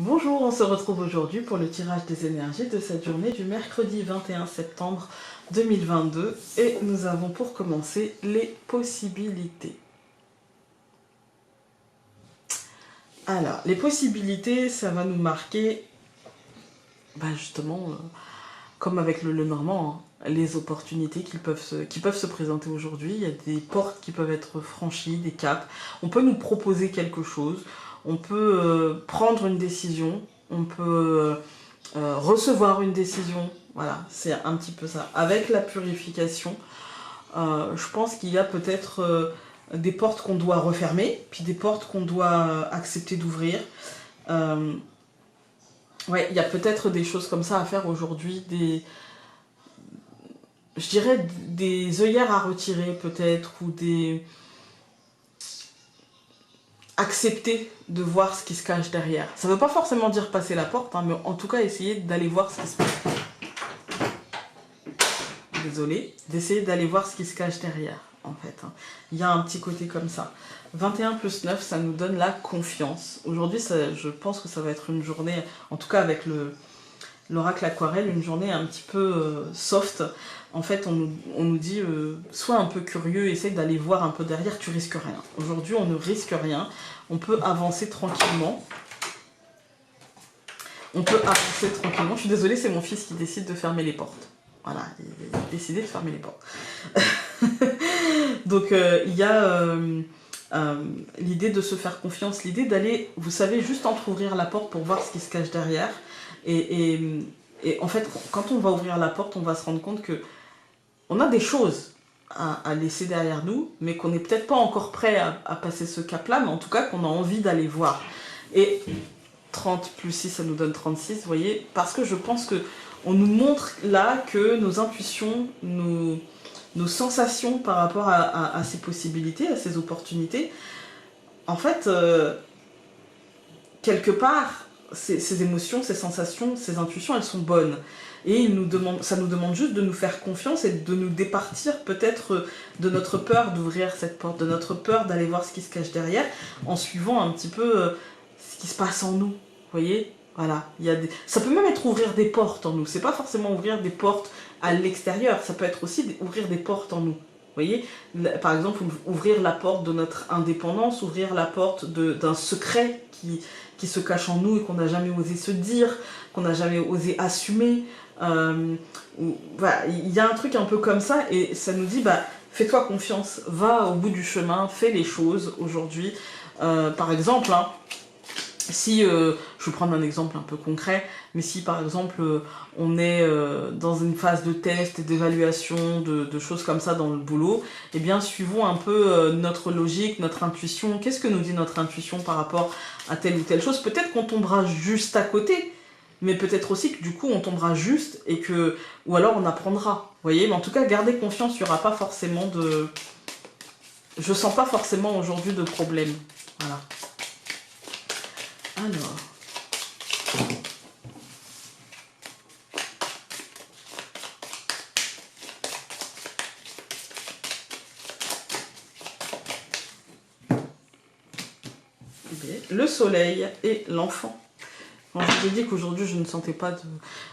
Bonjour, on se retrouve aujourd'hui pour le tirage des énergies de cette journée du mercredi 21 septembre 2022 et nous avons pour commencer les possibilités. Alors, les possibilités, ça va nous marquer, justement, comme avec le Normand, hein, les opportunités qui peuvent se présenter aujourd'hui. Il y a des portes qui peuvent être franchies, des caps. On peut nous proposer quelque chose, on peut prendre une décision, on peut recevoir une décision. Voilà, c'est un petit peu ça. Avec la purification, je pense qu'il y a peut-être des portes qu'on doit refermer, puis des portes qu'on doit accepter d'ouvrir. Ouais, il y a peut-être des choses comme ça à faire aujourd'hui, je dirais des œillères à retirer peut-être, ou des... accepter de voir ce qui se cache derrière. Ça ne veut pas forcément dire passer la porte, hein, mais en tout cas essayer d'aller voir ce qui se passe. Désolée, d'essayer d'aller voir ce qui se cache derrière, en fait. Hein. Il y a un petit côté comme ça. 21 plus 9, ça nous donne la confiance. Aujourd'hui, je pense que ça va être une journée, en tout cas avec l'oracle aquarelle, une journée un petit peu soft. En fait, on nous dit, sois un peu curieux, essaye d'aller voir un peu derrière, tu risques rien. Aujourd'hui, on ne risque rien, on peut avancer tranquillement. On peut avancer tranquillement. Je suis désolée, c'est mon fils qui décide de fermer les portes. Voilà, il a décidé de fermer les portes. Donc, il y a l'idée de se faire confiance, l'idée d'aller, vous savez, juste entrouvrir la porte pour voir ce qui se cache derrière. Et en fait, quand on va ouvrir la porte, on va se rendre compte que on a des choses à laisser derrière nous, mais qu'on n'est peut-être pas encore prêt à passer ce cap-là, mais en tout cas qu'on a envie d'aller voir. Et 30 plus 6, ça nous donne 36, vous voyez, parce que je pense que on nous montre là que nos intuitions, nos sensations par rapport à ces possibilités, à ces opportunités, en fait, quelque part, ces émotions, ces sensations, ces intuitions, elles sont bonnes. Et ça nous demande juste de nous faire confiance et de nous départir peut-être de notre peur d'ouvrir cette porte, de notre peur d'aller voir ce qui se cache derrière, en suivant un petit peu ce qui se passe en nous. Vous voyez, voilà, ça peut même être ouvrir des portes en nous. C'est pas forcément ouvrir des portes à l'extérieur, ça peut être aussi ouvrir des portes en nous. Vous voyez, par exemple, ouvrir la porte de notre indépendance, ouvrir la porte d'un secret qui se cache en nous et qu'on n'a jamais osé se dire, qu'on n'a jamais osé assumer. Voilà, il y a un truc un peu comme ça et ça nous dit, fais-toi confiance, va au bout du chemin, fais les choses aujourd'hui. Par exemple, hein, si, je vais prendre un exemple un peu concret, mais si par exemple on est dans une phase de test et d'évaluation, de choses comme ça dans le boulot, eh bien suivons un peu notre logique, notre intuition. Qu'est-ce que nous dit notre intuition par rapport à telle ou telle chose? Peut-être qu'on tombera juste à côté, mais peut-être aussi que du coup on tombera juste et que, ou alors on apprendra. Vous voyez, mais en tout cas gardez confiance, il n'y aura pas forcément de... Je sens pas forcément aujourd'hui de problème. Voilà. Alors... le soleil et l'enfant. Quand je vous ai dit qu'aujourd'hui je ne sentais pas de...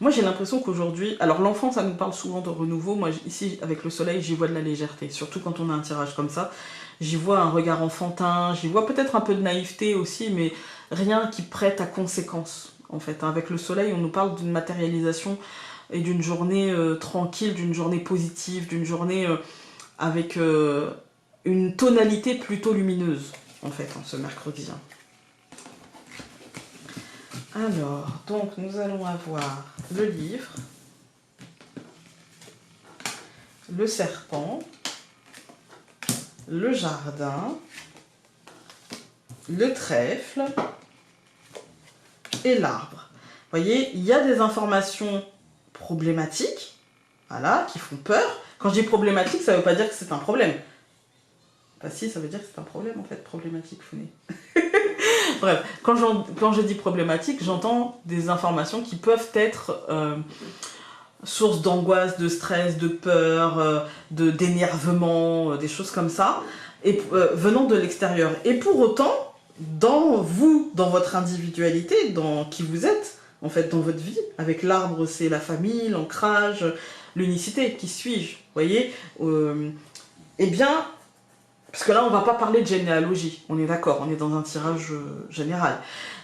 Moi j'ai l'impression qu'aujourd'hui... Alors l'enfant ça nous parle souvent de renouveau. Moi ici avec le soleil j'y vois de la légèreté. Surtout quand on a un tirage comme ça. J'y vois un regard enfantin. J'y vois peut-être un peu de naïveté aussi. Mais rien qui prête à conséquence en fait. Avec le soleil on nous parle d'une matérialisation et d'une journée tranquille, d'une journée positive, d'une journée avec une tonalité plutôt lumineuse en fait ce mercredi. Alors, donc nous allons avoir le livre, le serpent, le jardin, le trèfle et l'arbre. Vous voyez, il y a des informations problématiques, voilà, qui font peur. Quand je dis problématique, ça ne veut pas dire que c'est un problème. Bah si, ça veut dire que c'est un problème en fait, problématique, Founé. Bref, quand je dis problématique, j'entends des informations qui peuvent être source d'angoisse, de stress, de peur, d'énervement, des choses comme ça, et venant de l'extérieur. Et pour autant, dans vous, dans votre individualité, dans qui vous êtes, en fait, dans votre vie. Avec l'arbre, c'est la famille, l'ancrage, l'unicité. Qui suis-je? Vous voyez Eh bien, parce que là, on ne va pas parler de généalogie, on est d'accord, on est dans un tirage général.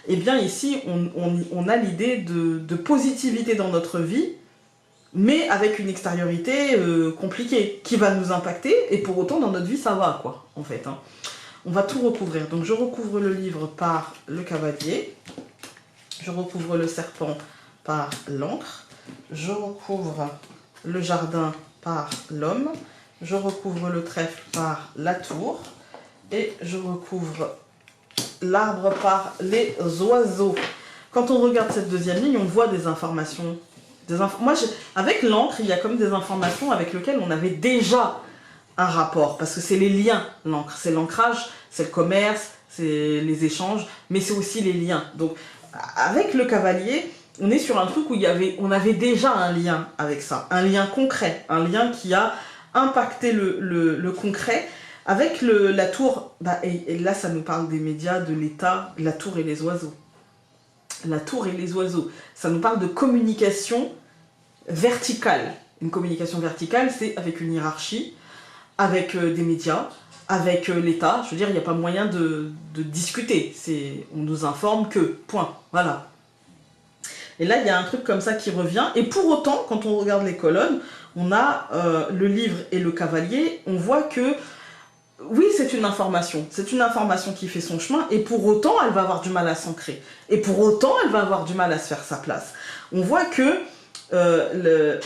Eh bien, ici, on a l'idée de positivité dans notre vie, mais avec une extériorité compliquée, qui va nous impacter, et pour autant, dans notre vie, ça va, quoi, en fait. Hein. On va tout recouvrir. Donc, je recouvre le livre par le cavalier, je recouvre le serpent par l'encre, je recouvre le jardin par l'homme, je recouvre le trèfle par la tour, et je recouvre l'arbre par les oiseaux. Quand on regarde cette deuxième ligne, on voit des informations. Moi, avec l'encre, il y a comme des informations avec lesquelles on avait déjà un rapport, parce que c'est les liens, l'encre. C'est l'ancrage, c'est le commerce, c'est les échanges, mais c'est aussi les liens. Donc, avec le cavalier, on est sur un truc où on avait déjà un lien avec ça, un lien concret, un lien qui a impacté le concret. Avec la tour, et là ça nous parle des médias, de l'État, la tour et les oiseaux. La tour et les oiseaux, ça nous parle de communication verticale. Une communication verticale, c'est avec une hiérarchie, avec des médias, avec l'État. Je veux dire, il n'y a pas moyen de discuter. On nous informe que, point, voilà. Et là, il y a un truc comme ça qui revient. Et pour autant, quand on regarde les colonnes, on a le livre et le cavalier, on voit que oui, c'est une information qui fait son chemin, et pour autant, elle va avoir du mal à s'ancrer. Et pour autant, elle va avoir du mal à se faire sa place. On voit que,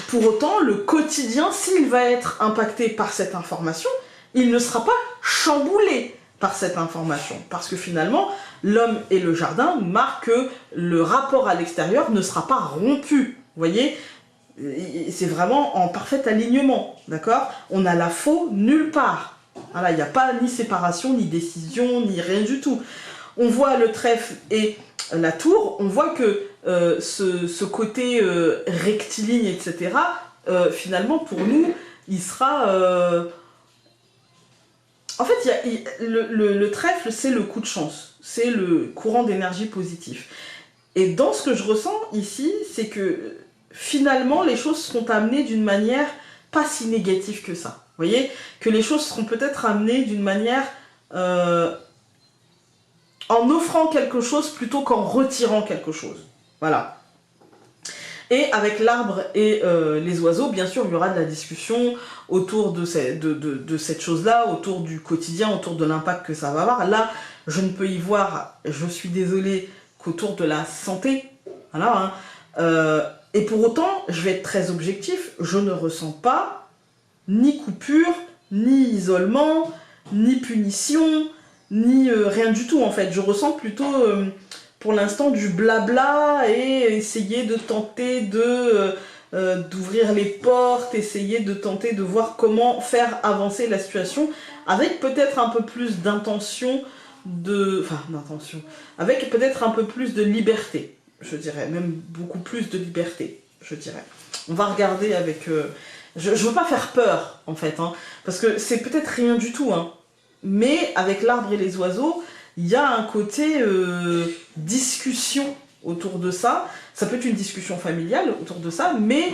pour autant, le quotidien, s'il va être impacté par cette information, il ne sera pas chamboulé par cette information. Parce que finalement, l'homme et le jardin marquent que le rapport à l'extérieur ne sera pas rompu. Vous voyez ? C'est vraiment en parfait alignement, d'accord ? On a la faux nulle part. Voilà, il n'y a pas ni séparation, ni décision, ni rien du tout. On voit le trèfle et la tour, on voit que ce côté rectiligne, etc., finalement, pour nous, il sera... En fait, le trèfle, c'est le coup de chance, c'est le courant d'énergie positif. Et dans ce que je ressens ici, c'est que finalement, les choses seront amenées d'une manière pas si négative que ça. Vous voyez, que les choses seront peut-être amenées d'une manière en offrant quelque chose plutôt qu'en retirant quelque chose. Voilà. Et avec l'arbre et les oiseaux, bien sûr, il y aura de la discussion autour de cette chose-là, autour du quotidien, autour de l'impact que ça va avoir. Là, je ne peux y voir, je suis désolée, qu'autour de la santé. Voilà. Hein. Et pour autant, je vais être très objectif, je ne ressens pas ni coupure, ni isolement, ni punition, ni rien du tout en fait. Je ressens plutôt pour l'instant du blabla et essayer de tenter d'ouvrir les portes, essayer de tenter de voir comment faire avancer la situation avec peut-être un peu plus d'intention, avec peut-être un peu plus de liberté, je dirais, même beaucoup plus de liberté, je dirais. On va regarder avec... Je ne veux pas faire peur, en fait, hein, parce que c'est peut-être rien du tout, hein, mais avec l'arbre et les oiseaux, il y a un côté discussion autour de ça. Ça peut être une discussion familiale autour de ça, mais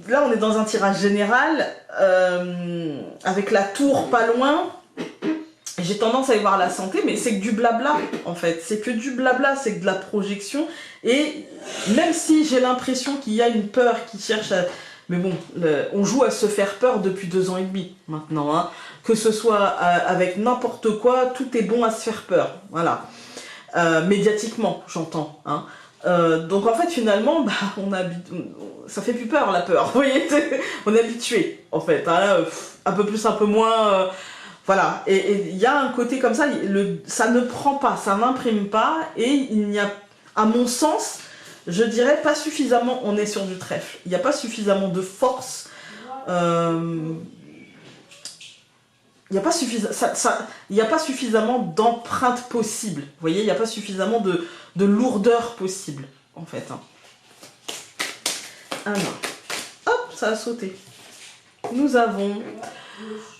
là, on est dans un tirage général, avec la tour pas loin. J'ai tendance à y voir la santé, mais c'est que du blabla, en fait. C'est que du blabla, c'est que de la projection. Et même si j'ai l'impression qu'il y a une peur qui cherche à... Mais bon, on joue à se faire peur depuis 2 ans et demi, maintenant. Hein. Que ce soit avec n'importe quoi, tout est bon à se faire peur. Voilà. Médiatiquement, j'entends. Hein. Donc en fait, finalement, ça fait plus peur, la peur. Vous voyez, on est habitué, en fait. Hein. Un peu plus, un peu moins... Voilà, et il y a un côté comme ça, ça ne prend pas, ça n'imprime pas, et il n'y a, à mon sens, je dirais pas suffisamment, on est sur du trèfle, il n'y a pas suffisamment de force, il n'y a pas suffisamment d'empreinte possible, vous voyez, il n'y a pas suffisamment de lourdeur possible, en fait. Hein. Alors, hop, ça a sauté. Nous avons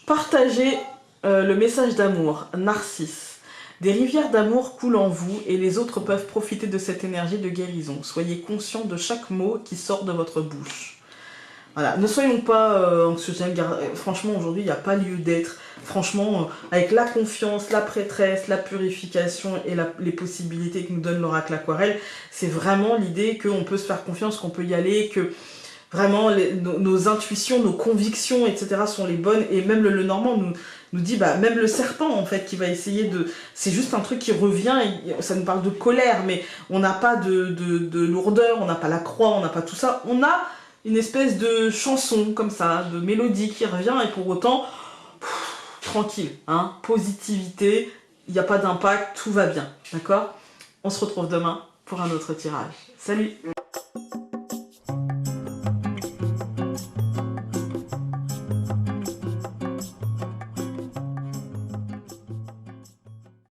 partagé... le message d'amour, Narcisse. Des rivières d'amour coulent en vous et les autres peuvent profiter de cette énergie de guérison. Soyez conscient de chaque mot qui sort de votre bouche. Voilà, ne soyons pas anxiogènes, franchement aujourd'hui il n'y a pas lieu d'être. Franchement, avec la confiance, la prêtresse, la purification et les possibilités que nous donne l'oracle aquarelle, c'est vraiment l'idée qu'on peut se faire confiance, qu'on peut y aller, que vraiment nos intuitions, nos convictions, etc. sont les bonnes. Et même le Lenormand nous dit, bah, même le serpent en fait qui va essayer de... C'est juste un truc qui revient, et ça nous parle de colère, mais on n'a pas de lourdeur, on n'a pas la croix, on n'a pas tout ça. On a une espèce de chanson comme ça, de mélodie qui revient, et pour autant, tranquille, hein, positivité, il n'y a pas d'impact, tout va bien, d'accord? On se retrouve demain pour un autre tirage. Salut!